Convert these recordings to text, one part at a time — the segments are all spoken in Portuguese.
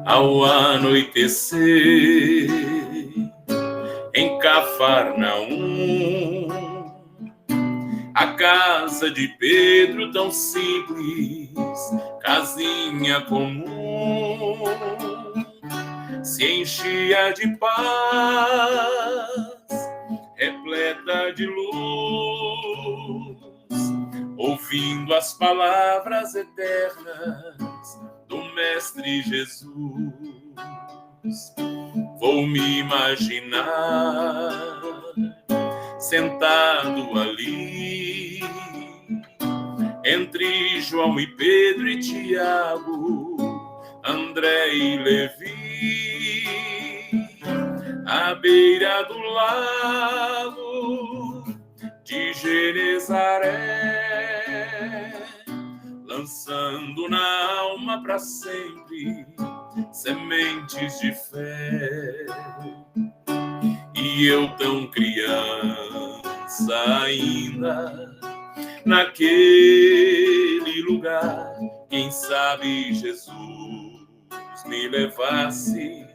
ao anoitecer, em Cafarnaum, a casa de Pedro tão simples, casinha comum, se enchia de paz, repleta de luz, ouvindo as palavras eternas do Mestre Jesus. Vou me imaginar sentado ali, entre João e Pedro e Tiago, André e Levi, à beira do lago de Genezaré, lançando na alma para sempre sementes de fé. E eu tão criança ainda, naquele lugar, quem sabe Jesus me levasse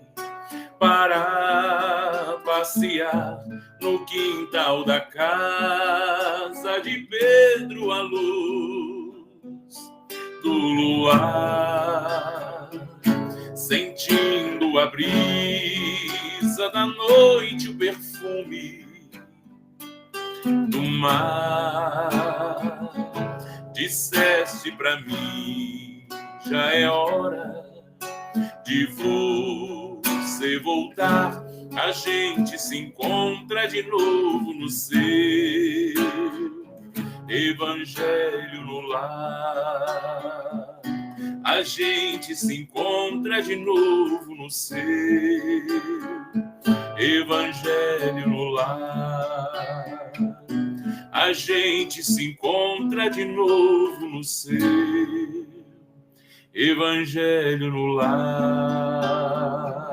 para passear no quintal da casa de Pedro à luz do luar, sentindo a brisa da noite, o perfume do mar. Disseste pra mim, já é hora de você voltar, a gente se encontra de novo no seu evangelho no lar. A gente se encontra de novo no seu evangelho no lar. A gente se encontra de novo no seu evangelho no lar.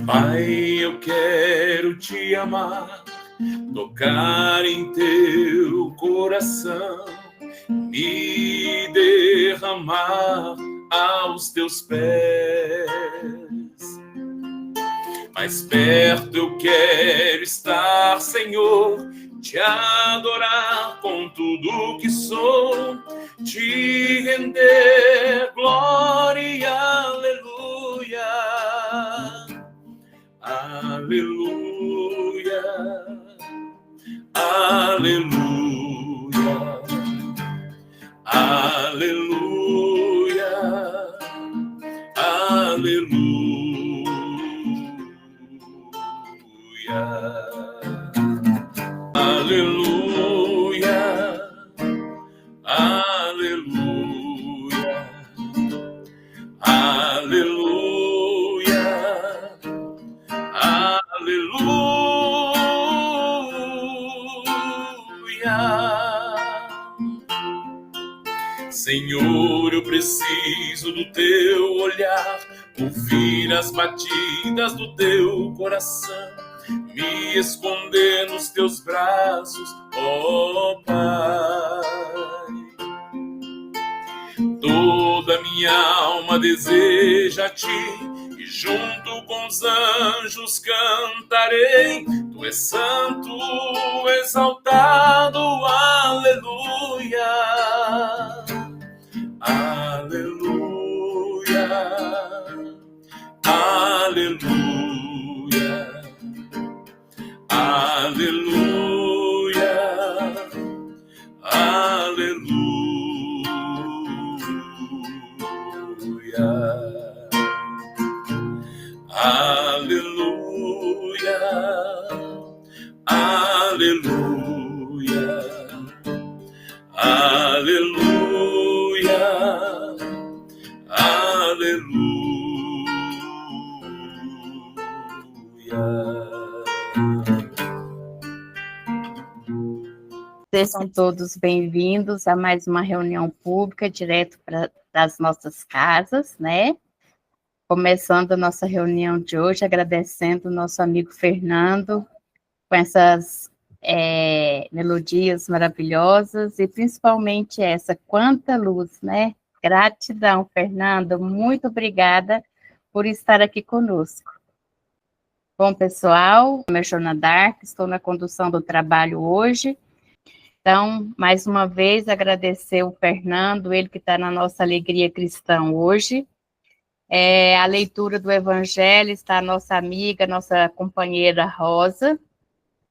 Pai, eu quero te amar, tocar em teu coração, me derramar aos teus pés. Mais perto eu quero estar, Senhor, te adorar com tudo que sou, te render glória e aleluia, aleluia, aleluia, aleluia, aleluia. Aleluia, aleluia, aleluia, aleluia. Senhor, eu preciso do teu olhar, ouvir as batidas do teu coração, me esconder nos teus braços, ó Pai. Toda minha alma deseja a ti, e junto com os anjos cantarei. Tu és santo, exaltado, aleluia, aleluia, aleluia, aleluia, aleluia. Aleluia, aleluia, aleluia, Sejam todos bem-vindos a mais uma reunião pública direto das nossas casas, né? Começando a nossa reunião de hoje, agradecendo o nosso amigo Fernando, com essas melodias maravilhosas e principalmente essa, quanta luz, né? Gratidão, Fernando, muito obrigada por estar aqui conosco. Bom, pessoal, meu nome é Joana Dark, estou na condução do trabalho hoje. Então, mais uma vez, agradecer o Fernando, ele que está na nossa alegria cristã hoje. A leitura do Evangelho está a nossa amiga, nossa companheira Rosa.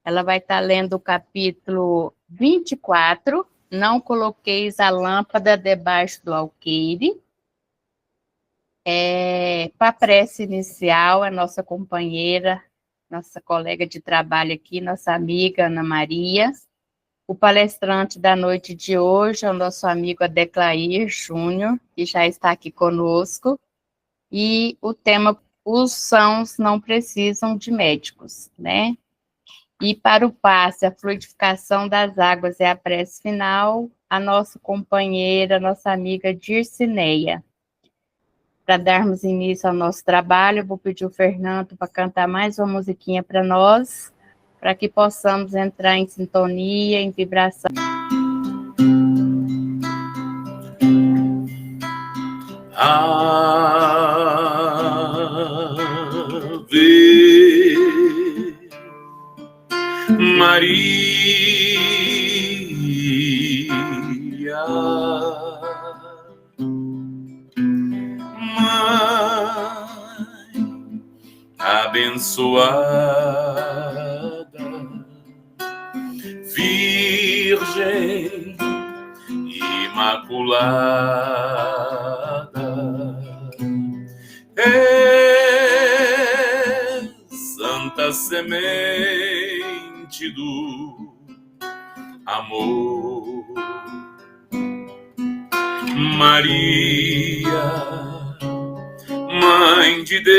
Ela vai estar lendo o capítulo 24, Não Coloqueis a Lâmpada Debaixo do Alqueire. Para a prece inicial, a nossa companheira, nossa colega de trabalho aqui, nossa amiga Ana Maria. O palestrante da noite de hoje é o nosso amigo Adeclair Júnior, que já está aqui conosco. E o tema, os sãos não precisam de médicos, né? E para o passe, a fluidificação das águas é a prece final, a nossa companheira, nossa amiga Dircineia. Para darmos início ao nosso trabalho, eu vou pedir o Fernando para cantar mais uma musiquinha para nós, para que possamos entrar em sintonia, em vibração. Ave Maria, Mãe abençoada, Virgem Imaculada, Santa Semente do Amor, Maria, Mãe de Deus,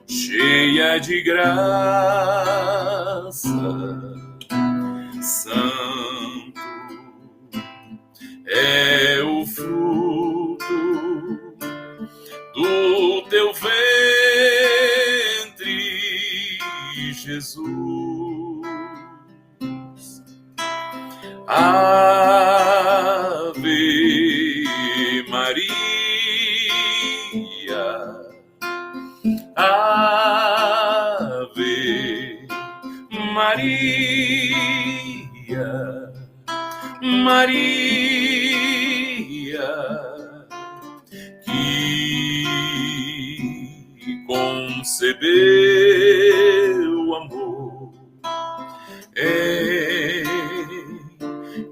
cheia de graça, santo é o fruto do teu ventre, Jesus. Ave Maria, Ave Maria, Maria, que concebeu amor em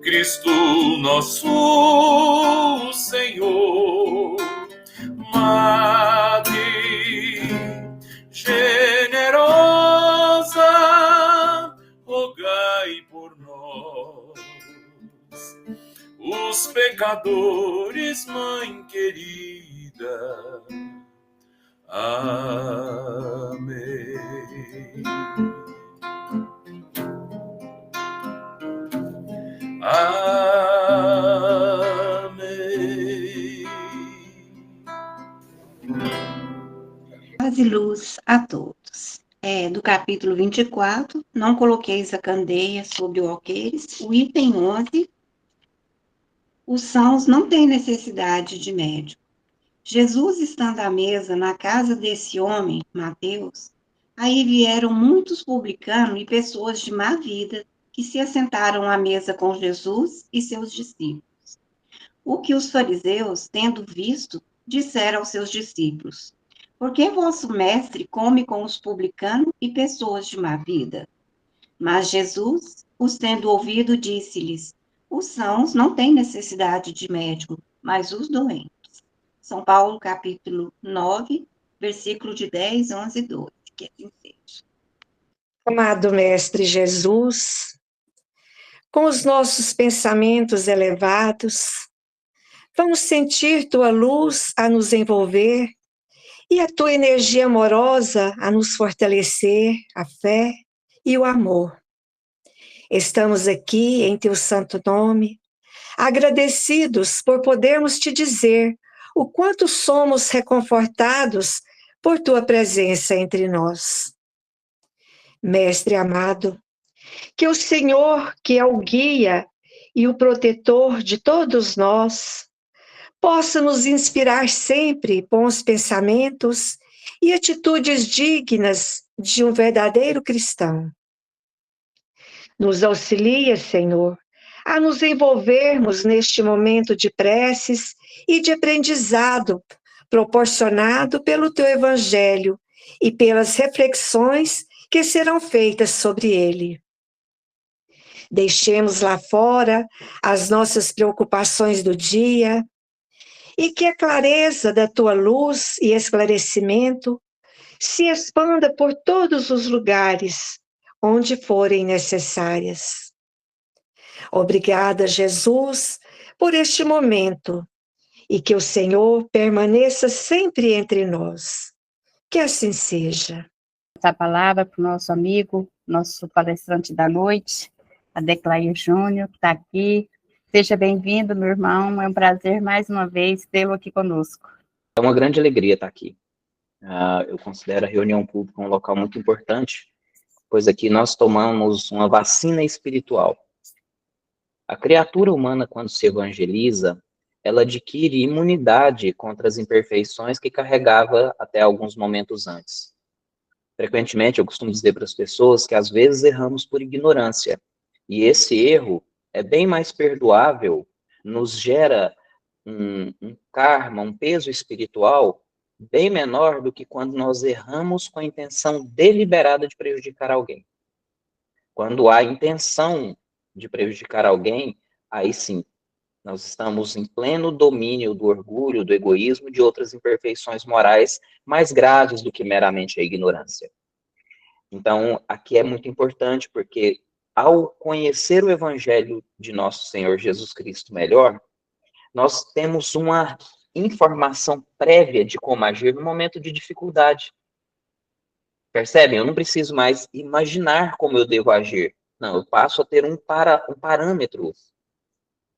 Cristo nosso Senhor, Madre generosa, rogai por nós, os pecadores, Mãe querida. Amém. Amém. Paz e luz a todos. Do capítulo 24, Não Coloqueis a Candeia sobre o Alqueires, o item 11, os sãos não têm necessidade de médico. Jesus, estando à mesa na casa desse homem, Mateus, aí vieram muitos publicanos e pessoas de má vida que se assentaram à mesa com Jesus e seus discípulos. O que os fariseus, tendo visto, disseram aos seus discípulos: por que vosso mestre come com os publicanos e pessoas de má vida? Mas Jesus, os tendo ouvido, disse-lhes: os sãos não têm necessidade de médico, mas os doentes. São Paulo, capítulo 9, versículo de 10, 11 e 12. Que assim seja. Amado Mestre Jesus, com os nossos pensamentos elevados, vamos sentir Tua luz a nos envolver e a Tua energia amorosa a nos fortalecer, a fé e o amor. Estamos aqui em Teu santo nome, agradecidos por podermos Te dizer o quanto somos reconfortados por tua presença entre nós. Mestre amado, que o Senhor, que é o guia e o protetor de todos nós, possa nos inspirar sempre bons pensamentos e atitudes dignas de um verdadeiro cristão. Nos auxilia, Senhor, a nos envolvermos neste momento de preces e de aprendizado proporcionado pelo teu Evangelho e pelas reflexões que serão feitas sobre ele. Deixemos lá fora as nossas preocupações do dia e que a clareza da tua luz e esclarecimento se expanda por todos os lugares onde forem necessárias. Obrigada, Jesus, por este momento e que o Senhor permaneça sempre entre nós. Que assim seja. Essa palavra para o nosso amigo, nosso palestrante da noite, Adeclair Júnior, que está aqui. Seja bem-vindo, meu irmão. É um prazer, mais uma vez, tê-lo aqui conosco. É uma grande alegria estar aqui. Eu considero a reunião pública um local muito importante, pois aqui nós tomamos uma vacina espiritual. A criatura humana, quando se evangeliza, ela adquire imunidade contra as imperfeições que carregava até alguns momentos antes. Frequentemente, eu costumo dizer para as pessoas que às vezes erramos por ignorância, e esse erro é bem mais perdoável, nos gera um karma, um peso espiritual bem menor do que quando nós erramos com a intenção deliberada de prejudicar alguém. Quando há intenção de prejudicar alguém, aí sim, nós estamos em pleno domínio do orgulho, do egoísmo, de outras imperfeições morais mais graves do que meramente a ignorância. Então, aqui é muito importante, porque ao conhecer o Evangelho de nosso Senhor Jesus Cristo melhor, nós temos uma informação prévia de como agir no momento de dificuldade. Percebem? Eu não preciso mais imaginar como eu devo agir. Não, eu passo a ter um parâmetro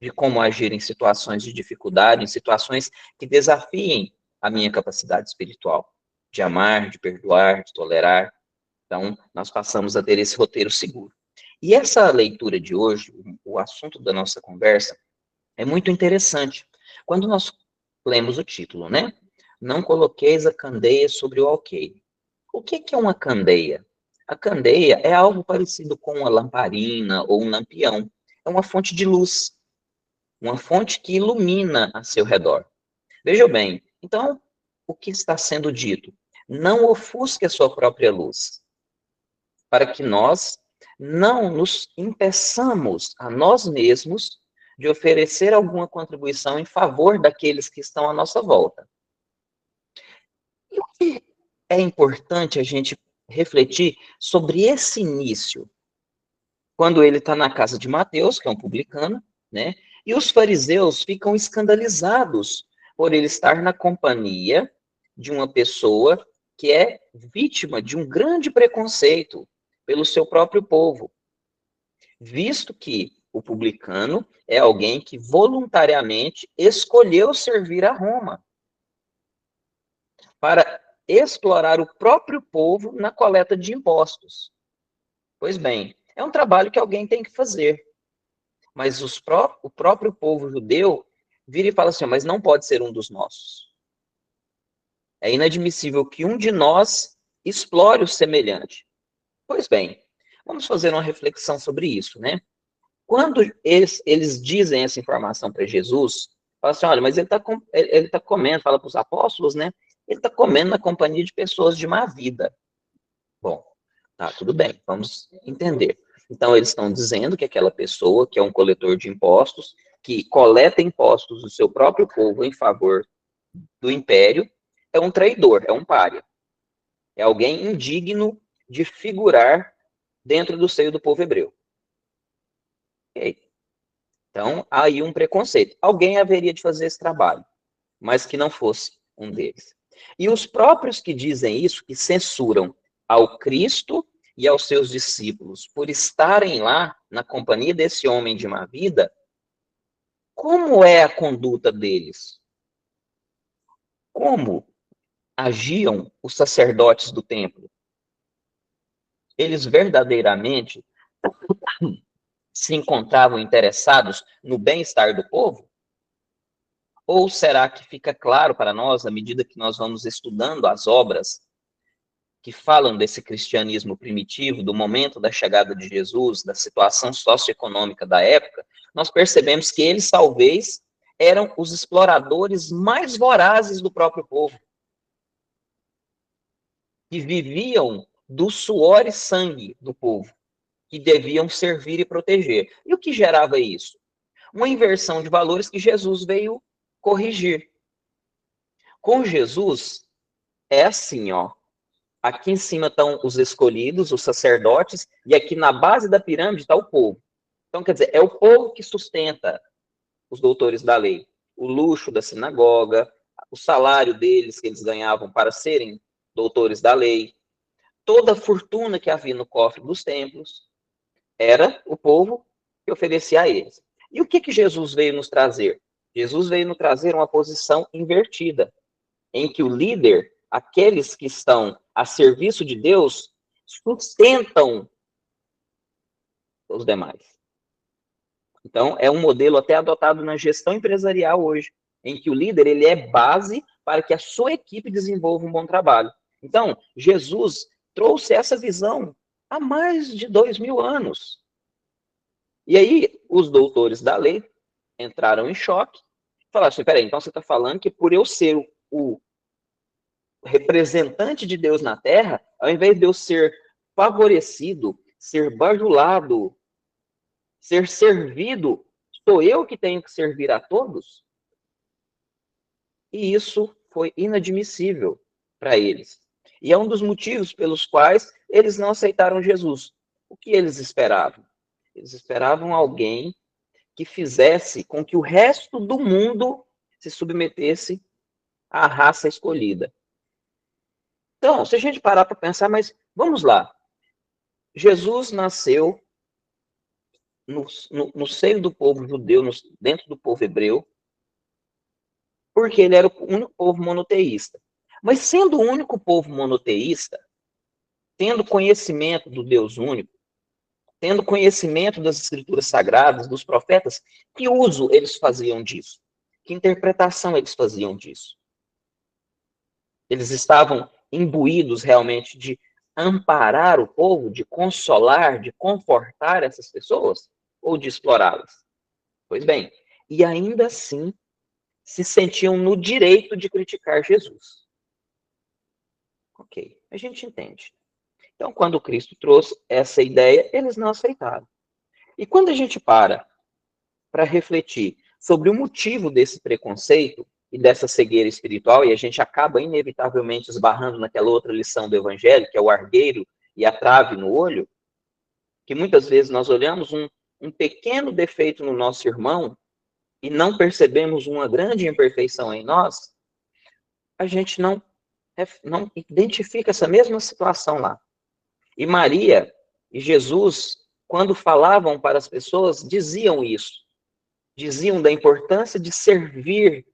de como agir em situações de dificuldade, em situações que desafiem a minha capacidade espiritual, de amar, de perdoar, de tolerar. Então, nós passamos a ter esse roteiro seguro. E essa leitura de hoje, o assunto da nossa conversa, é muito interessante. Quando nós lemos o título, né? Não coloqueis a candeia sobre o alqueire. O que é uma candeia? A candeia é algo parecido com uma lamparina ou um lampião. É uma fonte de luz. Uma fonte que ilumina a seu redor. Veja bem, então, o que está sendo dito? Não ofusque a sua própria luz, para que nós não nos impeçamos a nós mesmos de oferecer alguma contribuição em favor daqueles que estão à nossa volta. E o que é importante a gente refletir sobre esse início? Quando ele está na casa de Mateus, que é um publicano, né? E os fariseus ficam escandalizados por ele estar na companhia de uma pessoa que é vítima de um grande preconceito pelo seu próprio povo, visto que o publicano é alguém que voluntariamente escolheu servir a Roma para explorar o próprio povo na coleta de impostos. Pois bem, é um trabalho que alguém tem que fazer. Mas o próprio povo judeu vira e fala assim, mas não pode ser um dos nossos. É inadmissível que um de nós explore o semelhante. Pois bem, vamos fazer uma reflexão sobre isso, né? Quando eles dizem essa informação para Jesus, fala assim, olha, mas ele está comendo, fala para os apóstolos, né? Ele está comendo na companhia de pessoas de má vida. Bom, tá, tudo bem, vamos entender. Então, eles estão dizendo que aquela pessoa, que é um coletor de impostos, que coleta impostos do seu próprio povo em favor do império, é um traidor, é um pária. É alguém indigno de figurar dentro do seio do povo hebreu. Okay. Então, há aí um preconceito. Alguém haveria de fazer esse trabalho, mas que não fosse um deles. E os próprios que dizem isso, que censuram ao Cristo e aos seus discípulos por estarem lá na companhia desse homem de má vida, como é a conduta deles? Como agiam os sacerdotes do templo? Eles verdadeiramente se encontravam interessados no bem-estar do povo? Ou será que fica claro para nós, à medida que nós vamos estudando as obras que falam desse cristianismo primitivo, do momento da chegada de Jesus, da situação socioeconômica da época, nós percebemos que eles talvez eram os exploradores mais vorazes do próprio povo, que viviam do suor e sangue do povo, que deviam servir e proteger. E o que gerava isso? Uma inversão de valores que Jesus veio corrigir. Com Jesus, é assim, ó. Aqui em cima estão os escolhidos, os sacerdotes, e aqui na base da pirâmide está o povo. Então, quer dizer, é o povo que sustenta os doutores da lei. O luxo da sinagoga, o salário deles que eles ganhavam para serem doutores da lei, toda a fortuna que havia no cofre dos templos, era o povo que oferecia a eles. E o que Jesus veio nos trazer? Jesus veio nos trazer uma posição invertida, em que o líder, aqueles que estão a serviço de Deus, sustentam os demais. Então, é um modelo até adotado na gestão empresarial hoje, em que o líder ele é base para que a sua equipe desenvolva um bom trabalho. Então, Jesus trouxe essa visão há mais de 2000 anos. E aí, os doutores da lei entraram em choque, falaram assim, peraí, então você está falando que por eu ser o representante de Deus na Terra, ao invés de eu ser favorecido, ser bajulado, ser servido, sou eu que tenho que servir a todos? E isso foi inadmissível para eles. E é um dos motivos pelos quais eles não aceitaram Jesus. O que eles esperavam? Eles esperavam alguém que fizesse com que o resto do mundo se submetesse à raça escolhida. Então, se a gente parar para pensar, mas vamos lá. Jesus nasceu no seio do povo judeu, dentro do povo hebreu, porque ele era o único povo monoteísta. Mas sendo o único povo monoteísta, tendo conhecimento do Deus único, tendo conhecimento das escrituras sagradas, dos profetas, que uso eles faziam disso? Que interpretação eles faziam disso? Eles estavam imbuídos realmente de amparar o povo, de consolar, de confortar essas pessoas, ou de explorá-las? Pois bem, e ainda assim se sentiam no direito de criticar Jesus. Ok, a gente entende. Então, quando Cristo trouxe essa ideia, eles não aceitaram. E quando a gente para refletir sobre o motivo desse preconceito e dessa cegueira espiritual, e a gente acaba inevitavelmente esbarrando naquela outra lição do Evangelho, que é o argueiro e a trave no olho, que muitas vezes nós olhamos um pequeno defeito no nosso irmão e não percebemos uma grande imperfeição em nós, a gente não identifica essa mesma situação lá. E Maria e Jesus, quando falavam para as pessoas, diziam isso. Diziam da importância de servir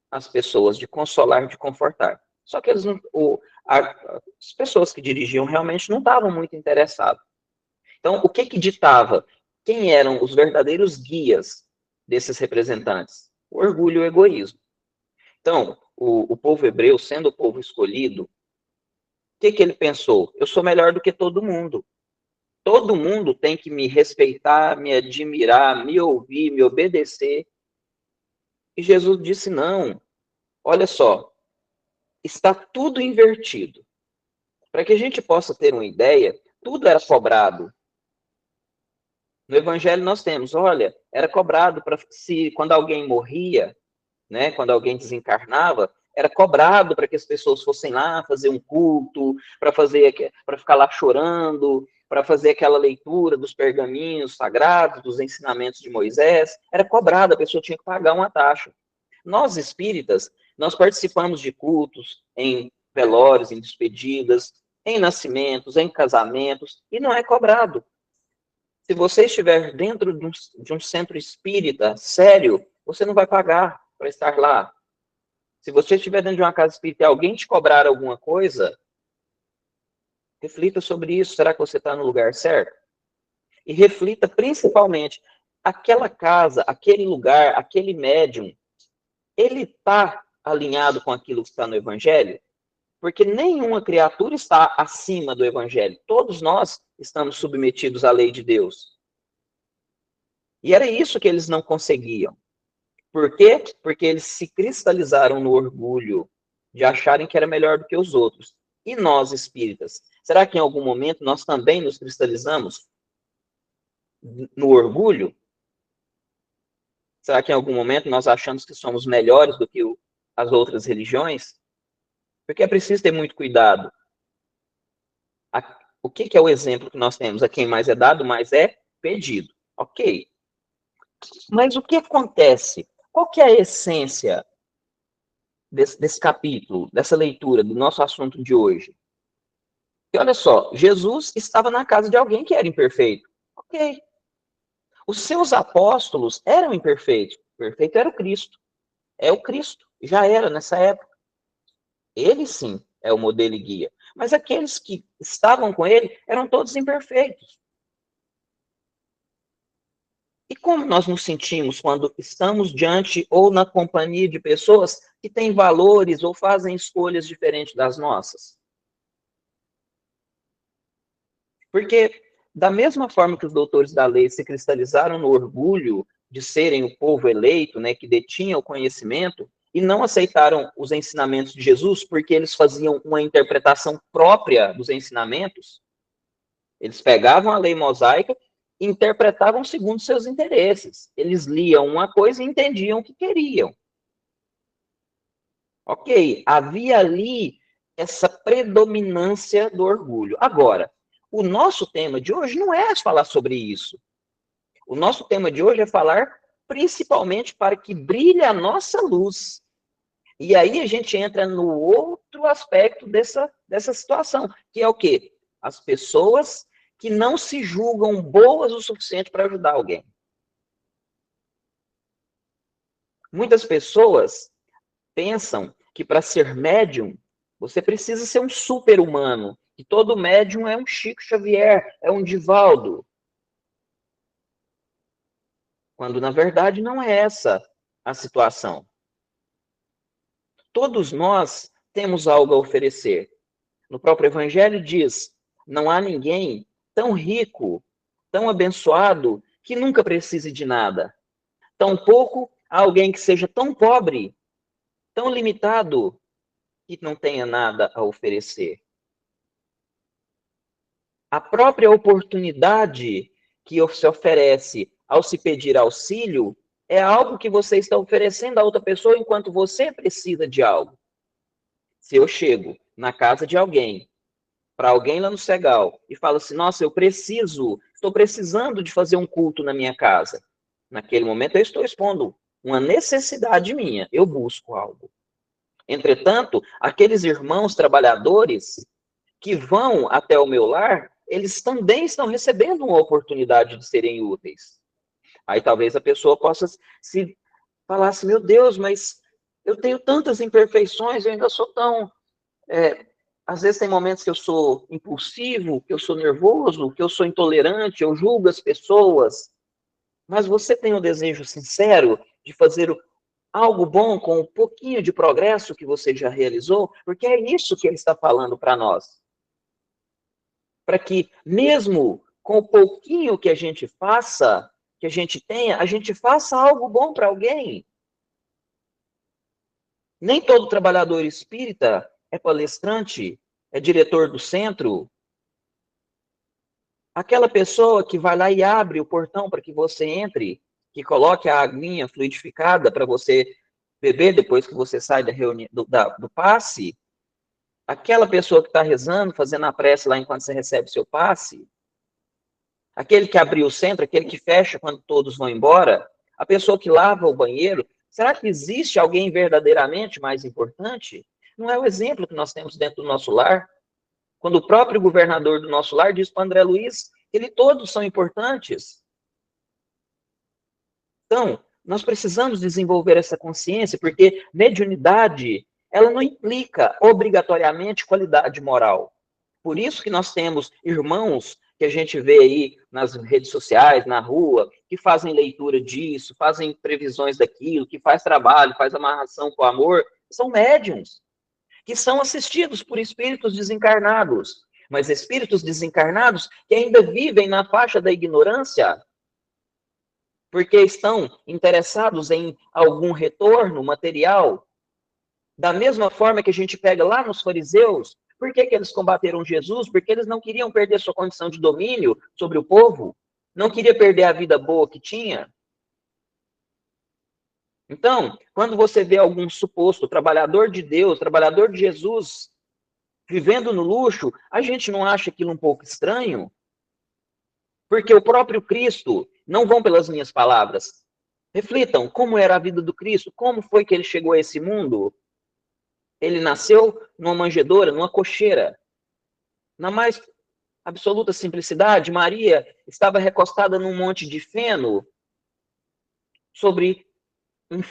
as pessoas, de consolar, de confortar. Só que eles as pessoas que dirigiam realmente não estavam muito interessadas. Então, o que ditava? Quem eram os verdadeiros guias desses representantes? O orgulho e o egoísmo. Então, o povo hebreu, sendo o povo escolhido, o que ele pensou? Eu sou melhor do que todo mundo. Todo mundo tem que me respeitar, me admirar, me ouvir, me obedecer. E Jesus disse, não, olha só, está tudo invertido. Para que a gente possa ter uma ideia, tudo era cobrado. No Evangelho nós temos, olha, era cobrado para quando alguém morria, né, quando alguém desencarnava, era cobrado para que as pessoas fossem lá fazer um culto, para ficar lá chorando, para fazer aquela leitura dos pergaminhos sagrados, dos ensinamentos de Moisés. Era cobrado, a pessoa tinha que pagar uma taxa. Nós, espíritas, nós participamos de cultos em velórios, em despedidas, em nascimentos, em casamentos, e não é cobrado. Se você estiver dentro de um centro espírita sério, você não vai pagar para estar lá. Se você estiver dentro de uma casa espírita e alguém te cobrar alguma coisa, reflita sobre isso. Será que você está no lugar certo? E reflita principalmente, aquela casa, aquele lugar, aquele médium, ele está alinhado com aquilo que está no Evangelho? Porque nenhuma criatura está acima do Evangelho. Todos nós estamos submetidos à lei de Deus. E era isso que eles não conseguiam. Por quê? Porque eles se cristalizaram no orgulho de acharem que era melhor do que os outros. E nós, espíritas, será que em algum momento nós também nos cristalizamos no orgulho? Será que em algum momento nós achamos que somos melhores do que as outras religiões? Porque é preciso ter muito cuidado. O que é o exemplo que nós temos? A quem mais é dado, mais é pedido. Ok. Mas o que acontece? Qual que é a essência desse capítulo, dessa leitura, do nosso assunto de hoje? E olha só, Jesus estava na casa de alguém que era imperfeito. Ok. Os seus apóstolos eram imperfeitos. Perfeito era o Cristo. É o Cristo. Já era nessa época. Ele sim é o modelo e guia. Mas aqueles que estavam com ele eram todos imperfeitos. E como nós nos sentimos quando estamos diante ou na companhia de pessoas que têm valores ou fazem escolhas diferentes das nossas? Porque, da mesma forma que os doutores da lei se cristalizaram no orgulho de serem o povo eleito, né, que detinha o conhecimento, e não aceitaram os ensinamentos de Jesus porque eles faziam uma interpretação própria dos ensinamentos, eles pegavam a lei mosaica e interpretavam segundo seus interesses. Eles liam uma coisa e entendiam o que queriam. Ok, havia ali essa predominância do orgulho. Agora, o nosso tema de hoje não é falar sobre isso. O nosso tema de hoje é falar principalmente para que brilhe a nossa luz. E aí a gente entra no outro aspecto dessa situação, que é o quê? As pessoas que não se julgam boas o suficiente para ajudar alguém. Muitas pessoas pensam que para ser médium, você precisa ser um super-humano, que todo médium é um Chico Xavier, é um Divaldo. Quando, na verdade, não é essa a situação. Todos nós temos algo a oferecer. No próprio Evangelho diz, não há ninguém tão rico, tão abençoado, que nunca precise de nada. Tampouco há alguém que seja tão pobre, tão limitado, que não tenha nada a oferecer. A própria oportunidade que se oferece ao se pedir auxílio é algo que você está oferecendo a outra pessoa enquanto você precisa de algo. Se eu chego na casa de alguém, para alguém lá no Segal, e falo assim, nossa, estou precisando de fazer um culto na minha casa. Naquele momento eu estou expondo uma necessidade minha, eu busco algo. Entretanto, aqueles irmãos trabalhadores que vão até o meu lar, eles também estão recebendo uma oportunidade de serem úteis. Aí talvez a pessoa possa se falar assim, meu Deus, mas eu tenho tantas imperfeições, eu ainda sou tão... às vezes tem momentos que eu sou impulsivo, que eu sou nervoso, que eu sou intolerante, eu julgo as pessoas. Mas você tem um desejo sincero de fazer algo bom com um pouquinho de progresso que você já realizou? Porque é isso que ele está falando para nós. Para que, mesmo com o pouquinho que a gente faça, que a gente tenha, a gente faça algo bom para alguém. Nem todo trabalhador espírita é palestrante, é diretor do centro. Aquela pessoa que vai lá e abre o portão para que você entre, que coloque a aguinha fluidificada para você beber depois que você sai da reunião, do passe, aquela pessoa que está rezando, fazendo a prece lá enquanto você recebe seu passe, aquele que abriu o centro, aquele que fecha quando todos vão embora, a pessoa que lava o banheiro, será que existe alguém verdadeiramente mais importante? Não é o exemplo que nós temos dentro do nosso lar? Quando o próprio governador do nosso lar diz para André Luiz que todos são importantes. Então, nós precisamos desenvolver essa consciência, porque mediunidade, ela não implica obrigatoriamente qualidade moral. Por isso que nós temos irmãos que a gente vê aí nas redes sociais, na rua, que fazem leitura disso, fazem previsões daquilo, que faz trabalho, faz amarração com o amor, são médiuns, que são assistidos por espíritos desencarnados, mas espíritos desencarnados que ainda vivem na faixa da ignorância, porque estão interessados em algum retorno material. Da mesma forma que a gente pega lá nos fariseus, por que eles combateram Jesus? Porque eles não queriam perder sua condição de domínio sobre o povo, não queria perder a vida boa que tinha. Então, quando você vê algum suposto trabalhador de Deus, trabalhador de Jesus, vivendo no luxo, a gente não acha aquilo um pouco estranho? Porque o próprio Cristo, não vão pelas minhas palavras, reflitam como era a vida do Cristo, como foi que ele chegou a esse mundo. Ele nasceu numa manjedoura, numa cocheira. Na mais absoluta simplicidade, Maria estava recostada num monte de feno, sobre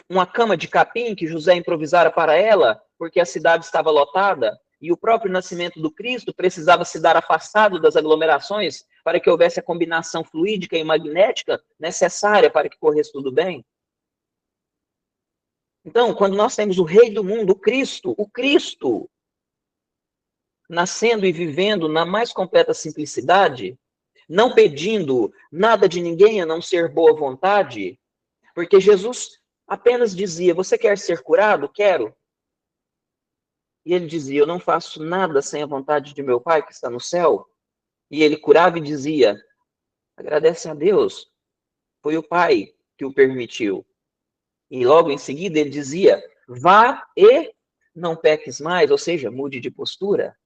uma cama de capim que José improvisara para ela, porque a cidade estava lotada, e o próprio nascimento do Cristo precisava se dar afastado das aglomerações para que houvesse a combinação fluídica e magnética necessária para que corresse tudo bem. Então, quando nós temos o Rei do mundo, o Cristo, nascendo e vivendo na mais completa simplicidade, não pedindo nada de ninguém a não ser boa vontade, porque Jesus apenas dizia, você quer ser curado? Quero. E ele dizia, eu não faço nada sem a vontade de meu Pai que está no céu. E ele curava e dizia, agradece a Deus, foi o Pai que o permitiu. E logo em seguida ele dizia, vá e não peques mais, ou seja, mude de postura.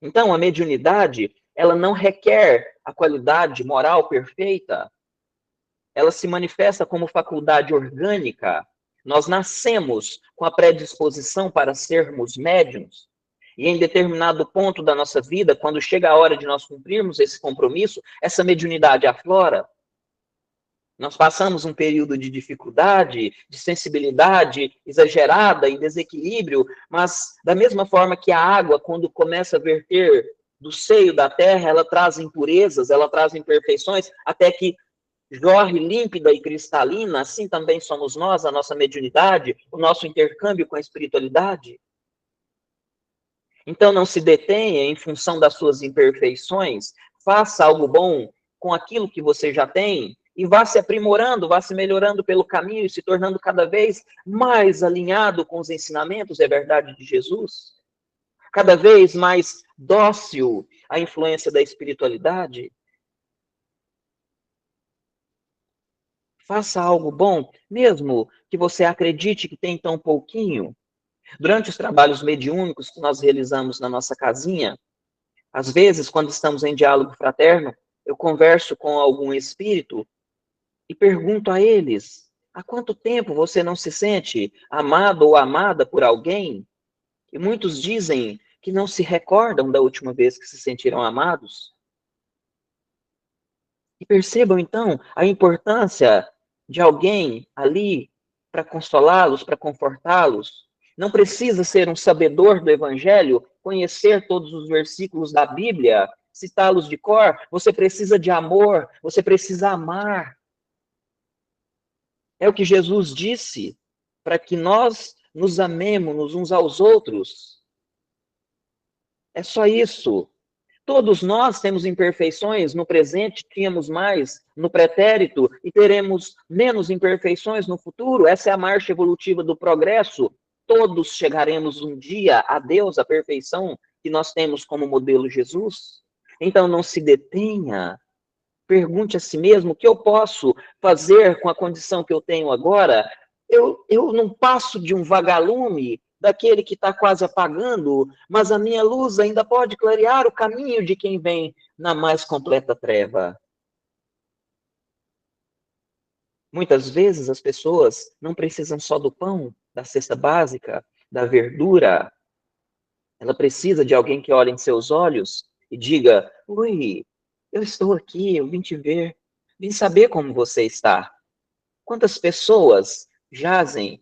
Então, a mediunidade, ela não requer a qualidade moral perfeita. Ela se manifesta como faculdade orgânica. Nós nascemos com a predisposição para sermos médiuns. E em determinado ponto da nossa vida, quando chega a hora de nós cumprirmos esse compromisso, essa mediunidade aflora. Nós passamos um período de dificuldade, de sensibilidade exagerada e desequilíbrio, mas da mesma forma que a água, quando começa a verter do seio da terra, ela traz impurezas, ela traz imperfeições, até que jorre límpida e cristalina, assim também somos nós, a nossa mediunidade, o nosso intercâmbio com a espiritualidade. Então não se detenha em função das suas imperfeições, faça algo bom com aquilo que você já tem, e vá se aprimorando, vá se melhorando pelo caminho e se tornando cada vez mais alinhado com os ensinamentos e a verdade de Jesus, cada vez mais dócil à influência da espiritualidade. Faça algo bom, mesmo que você acredite que tem tão pouquinho. Durante os trabalhos mediúnicos que nós realizamos na nossa casinha, às vezes, quando estamos em diálogo fraterno, eu converso com algum espírito e pergunto a eles, há quanto tempo você não se sente amado ou amada por alguém? E muitos dizem que não se recordam da última vez que se sentiram amados. E percebam, então, a importância de alguém ali para consolá-los, para confortá-los. Não precisa ser um sabedor do Evangelho, conhecer todos os versículos da Bíblia, citá-los de cor. Você precisa de amor, você precisa amar. É o que Jesus disse, para que nós nos amemos uns aos outros. É só isso. Todos nós temos imperfeições no presente, tínhamos mais no pretérito e teremos menos imperfeições no futuro. Essa é a marcha evolutiva do progresso. Todos chegaremos um dia a Deus, a perfeição que nós temos como modelo Jesus. Então não se detenha. Pergunte a si mesmo o que eu posso fazer com a condição que eu tenho agora. Eu não passo de um vagalume, daquele que está quase apagando, mas a minha luz ainda pode clarear o caminho de quem vem na mais completa treva. Muitas vezes as pessoas não precisam só do pão, da cesta básica, da verdura. Ela precisa de alguém que olhe em seus olhos e diga, oi, eu estou aqui, eu vim te ver, vim saber como você está. Quantas pessoas jazem,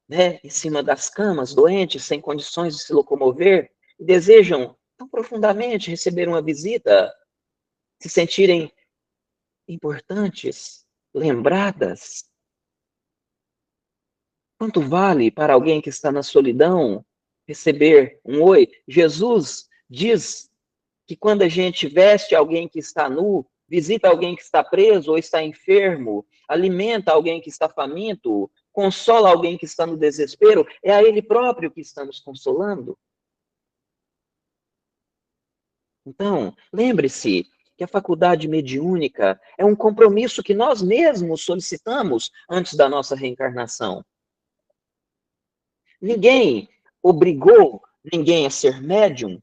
né, em cima das camas, doentes, sem condições de se locomover, e desejam tão profundamente receber uma visita, se sentirem importantes, lembradas. Quanto vale para alguém que está na solidão receber um oi? Jesus diz que quando a gente veste alguém que está nu, visita alguém que está preso ou está enfermo, alimenta alguém que está faminto, consola alguém que está no desespero, é a Ele próprio que estamos consolando. Então, lembre-se que a faculdade mediúnica é um compromisso que nós mesmos solicitamos antes da nossa reencarnação. Ninguém obrigou ninguém a ser médium.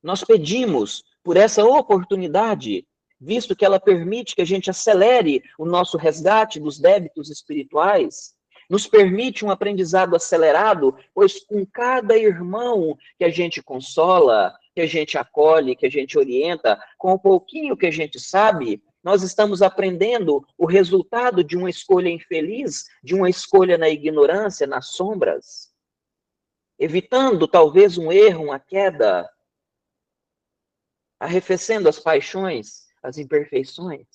Nós pedimos por essa oportunidade, visto que ela permite que a gente acelere o nosso resgate dos débitos espirituais, nos permite um aprendizado acelerado, pois com cada irmão que a gente consola, que a gente acolhe, que a gente orienta, com o pouquinho que a gente sabe, nós estamos aprendendo o resultado de uma escolha infeliz, de uma escolha na ignorância, nas sombras, evitando talvez um erro, uma queda, arrefecendo as paixões, as imperfeições.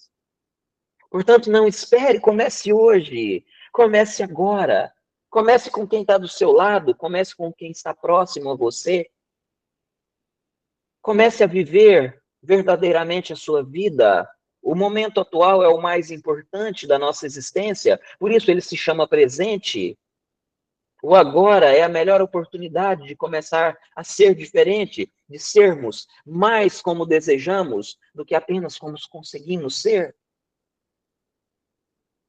Portanto, não espere, comece hoje, comece agora, comece com quem está do seu lado, comece com quem está próximo a você. Comece a viver verdadeiramente a sua vida. O momento atual é o mais importante da nossa existência, por isso ele se chama presente. O agora é a melhor oportunidade de começar a ser diferente, de sermos mais como desejamos do que apenas como conseguimos ser.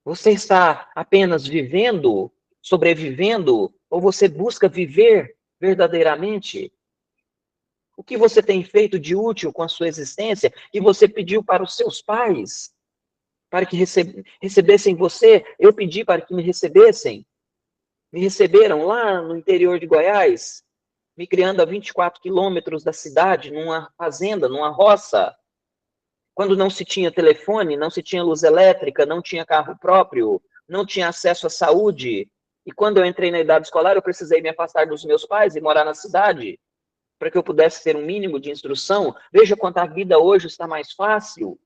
Você está apenas vivendo, sobrevivendo, ou você busca viver verdadeiramente? O que você tem feito de útil com a sua existência que você pediu para os seus pais, para que recebessem você? Eu pedi para que me recebessem. Me receberam lá no interior de Goiás, me criando a 24 quilômetros da cidade, numa fazenda, numa roça, quando não se tinha telefone, não se tinha luz elétrica, não tinha carro próprio, não tinha acesso à saúde. E quando eu entrei na idade escolar, eu precisei me afastar dos meus pais e morar na cidade, para que eu pudesse ter um mínimo de instrução. Veja quanto a vida hoje está mais fácil.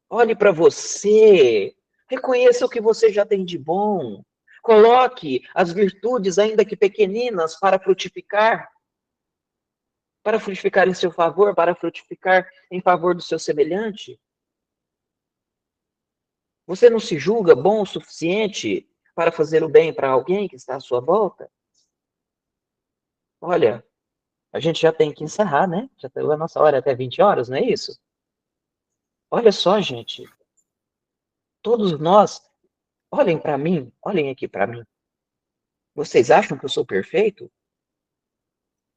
Olhe para você. Reconheça o que você já tem de bom. Coloque as virtudes, ainda que pequeninas, para frutificar em seu favor, para frutificar em favor do seu semelhante. Você não se julga bom o suficiente para fazer o bem para alguém que está à sua volta? Olha, a gente já tem que encerrar, né? Já tem a nossa hora até 20 horas, não é isso? Olha só, gente. Todos nós, olhem para mim, olhem aqui para mim. Vocês acham que eu sou perfeito?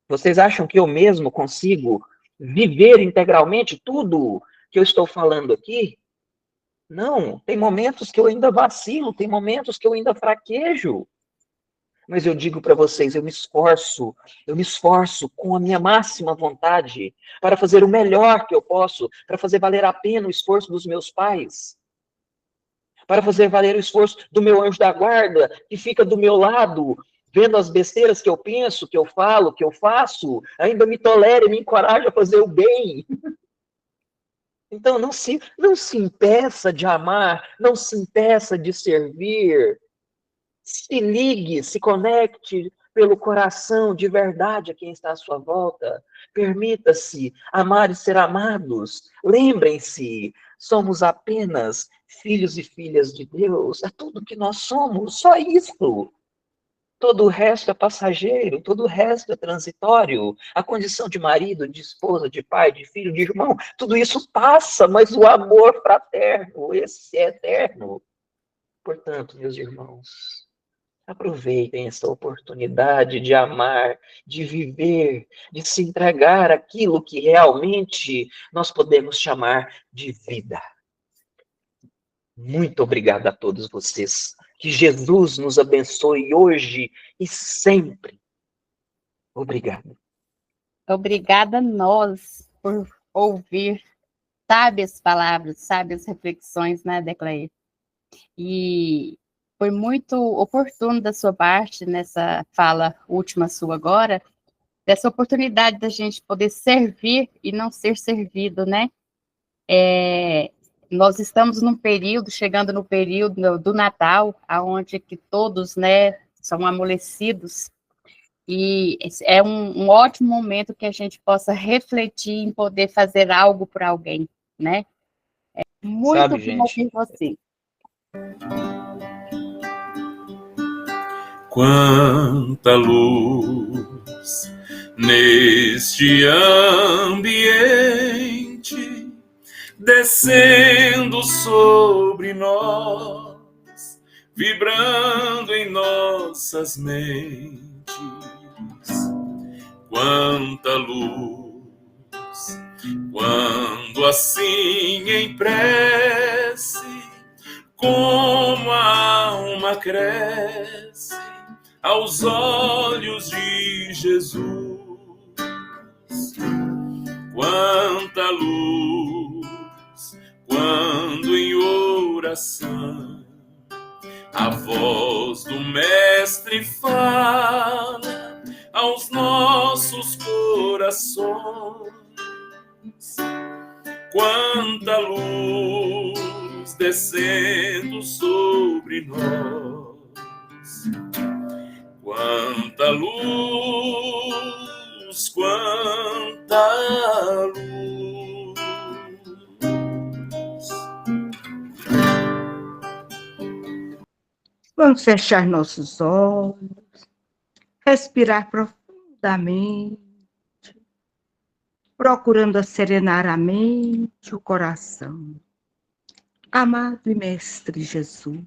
Vocês acham que eu mesmo consigo viver integralmente tudo que eu estou falando aqui? Não, tem momentos que eu ainda vacilo, tem momentos que eu ainda fraquejo. Mas eu digo para vocês, eu me esforço com a minha máxima vontade para fazer o melhor que eu posso, para fazer valer a pena o esforço dos meus pais, para fazer valer o esforço do meu anjo da guarda, que fica do meu lado, vendo as besteiras que eu penso, que eu falo, que eu faço, ainda me tolera e me encoraja a fazer o bem. Então, não se impeça de amar, não se impeça de servir. Se ligue, se conecte pelo coração de verdade a quem está à sua volta. Permita-se amar e ser amados. Lembrem-se, somos apenas filhos e filhas de Deus. É tudo que nós somos, só isso. Todo o resto é passageiro, todo o resto é transitório. A condição de marido, de esposa, de pai, de filho, de irmão, tudo isso passa, mas o amor fraterno, esse é eterno. Portanto, meus irmãos, aproveitem essa oportunidade de amar, de viver, de se entregar àquilo que realmente nós podemos chamar de vida. Muito obrigado a todos vocês. Que Jesus nos abençoe hoje e sempre. Obrigado. Obrigada a nós por ouvir sábias palavras, sábias reflexões, né, Declair? E foi muito oportuno da sua parte, nessa fala última sua agora, dessa oportunidade da gente poder servir e não ser servido, né? Nós estamos num período, chegando no período do Natal, onde que todos, né, são amolecidos, e é um ótimo momento que a gente possa refletir em poder fazer algo por alguém, né? Muito Sabe, bom gente, ouvir você. Quanta luz neste ambiente, descendo sobre nós, vibrando em nossas mentes. Quanta luz, quando assim em prece, como a alma cresce aos olhos de Jesus. Quanta luz, quando em oração a voz do Mestre fala aos nossos corações. Quanta luz descendo sobre nós. Quanta luz, quanta luz. Vamos fechar nossos olhos, respirar profundamente, procurando serenar a mente, o coração. Amado e Mestre Jesus,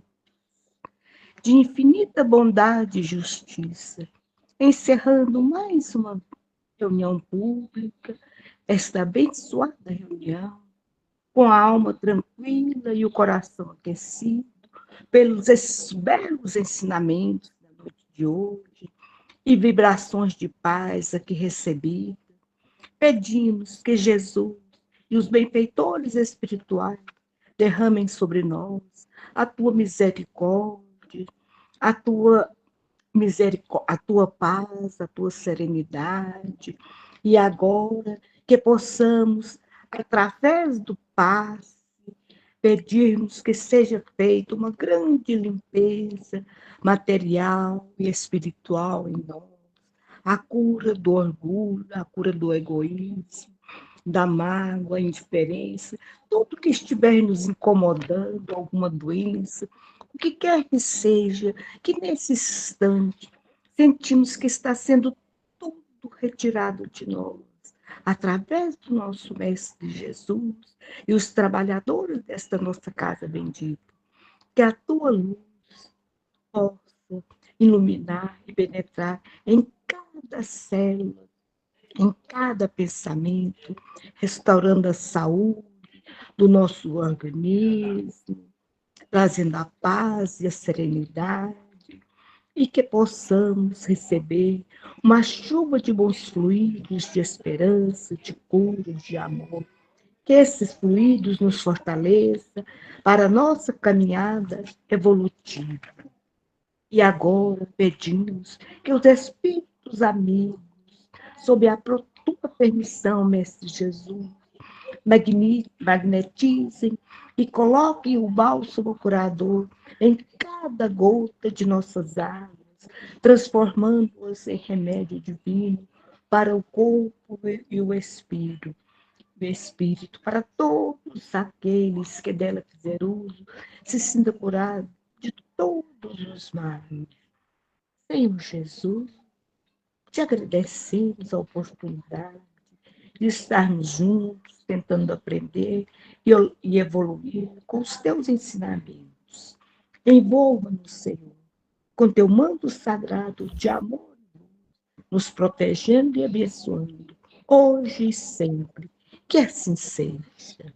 de infinita bondade e justiça, encerrando mais uma reunião pública, esta abençoada reunião, com a alma tranquila e o coração aquecido pelos belos ensinamentos da noite de hoje e vibrações de paz aqui recebidas, pedimos que Jesus e os benfeitores espirituais derramem sobre nós a tua misericórdia, a tua paz, a tua serenidade, e agora que possamos, através do passe, pedirmos que seja feita uma grande limpeza material e espiritual em nós, a cura do orgulho, a cura do egoísmo, da mágoa, a indiferença, tudo que estiver nos incomodando, alguma doença, o que quer que seja, que nesse instante sentimos que está sendo tudo retirado de nós, através do nosso Mestre Jesus e os trabalhadores desta nossa casa bendita, que a tua luz possa iluminar e penetrar em cada célula, em cada pensamento, restaurando a saúde do nosso organismo, trazendo a paz e a serenidade, e que possamos receber uma chuva de bons fluidos, de esperança, de cura, de amor. Que esses fluidos nos fortaleçam para a nossa caminhada evolutiva. E agora pedimos que os espíritos amigos, sob a tua permissão, Mestre Jesus, magnetizem e coloquem o bálsamo curador em cada gota de nossas águas, transformando-as em remédio divino para o corpo e o espírito, para todos aqueles que dela fizer uso, se sinta curado de todos os males. Senhor Jesus, te agradecemos a oportunidade de estarmos juntos, tentando aprender e evoluir com os teus ensinamentos. Envolva-nos, Senhor, com teu manto sagrado de amor, nos protegendo e abençoando, hoje e sempre. Que assim seja.